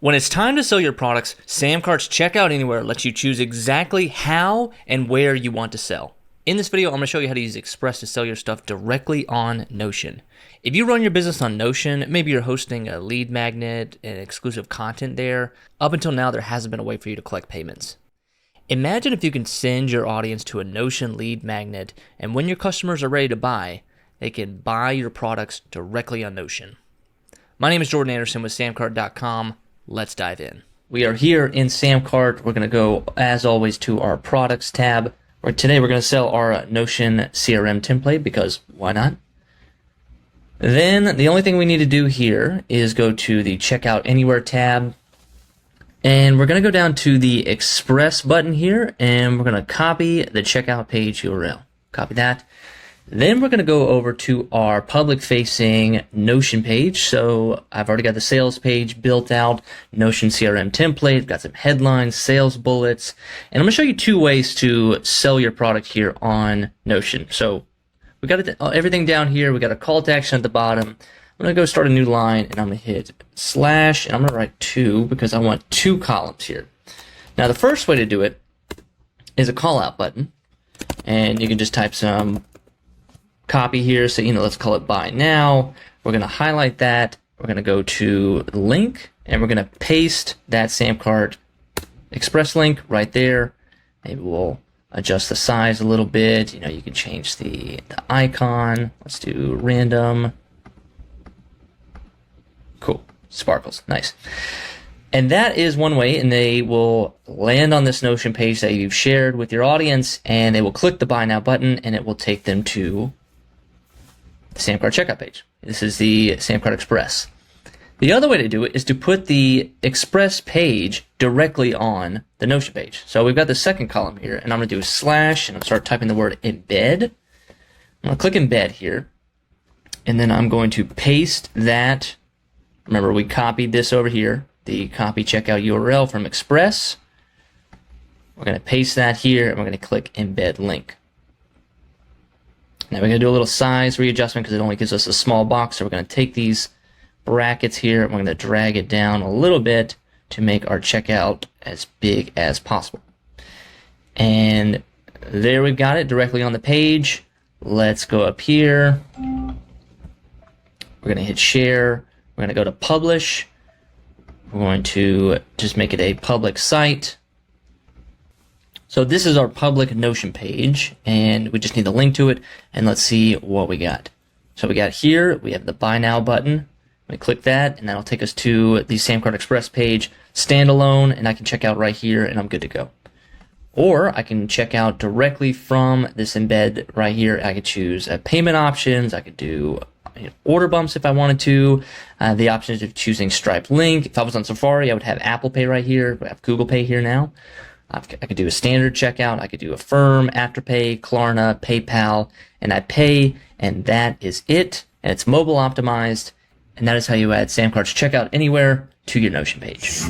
When it's time to sell your products, SamCart's Checkout Anywhere lets you choose exactly how and where you want to sell. In this video, I'm going to show you how to use Express to sell your stuff directly on Notion. If you run your business on Notion, maybe you're hosting a lead magnet and exclusive content there. Up until now, there hasn't been a way for you to collect payments. Imagine if you can send your audience to a Notion lead magnet, and when your customers are ready to buy, they can buy your products directly on Notion. My name is Jordan Anderson with SamCart.com. Let's dive in. We are here in SamCart. We're going to go, as always, to our products tab. Today we're going to sell our Notion CRM template because why not? Then the only thing we need to do here is go to the Checkout Anywhere tab. And we're going to go down to the Express button here, and we're going to copy the checkout page URL. Copy that. Then we're going to go over to our public-facing Notion page. So I've already got the sales page built out, Notion CRM template, got some headlines, sales bullets, and I'm going to show you two ways to sell your product here on Notion. So we got everything down here. We got a call to action at the bottom. I'm going to go start a new line, and I'm going to hit slash, and I'm going to write 2 because I want 2 columns here. Now the first way to do it is a call out button, and you can just type some copy here, so let's call it buy now. We're going to highlight that. We're going to go to the link, and we're going to paste that SamCart Express link right there. Maybe we'll adjust the size a little bit. You can change the icon. Let's do random. Cool. Sparkles. Nice. And that is one way, and they will land on this Notion page that you've shared with your audience, and they will click the buy now button, and it will take them to the SamCart checkout page. This is the SamCart Express. The other way to do it is to put the Express page directly on the Notion page. So we've got the second column here, and I'm going to do a slash, and I'll start typing the word embed. I'm going to click embed here, and then I'm going to paste that. Remember, we copied this over here, the copy checkout URL from Express. We're going to paste that here, and we're going to click embed link. Now we're going to do a little size readjustment because it only gives us a small box. So we're going to take these brackets here and we're going to drag it down a little bit to make our checkout as big as possible. And there we've got it directly on the page. Let's go up here. We're going to hit share. We're going to go to publish. We're going to just make it a public site. So this is our public Notion page, and we just need the link to it, and let's see what we got. So we got here, we have the Buy Now button. We click that, and that'll take us to the SamCart Express page, standalone, and I can check out right here, and I'm good to go. Or I can check out directly from this embed right here. I could choose payment options. I could do order bumps if I wanted to. The options of choosing Stripe Link. If I was on Safari, I would have Apple Pay right here. I have Google Pay here now. I could do a standard checkout, I could do Affirm, Afterpay, Klarna, PayPal, and I pay, and that is it. And it's mobile optimized, and that is how you add SamCart's Checkout Anywhere to your Notion page.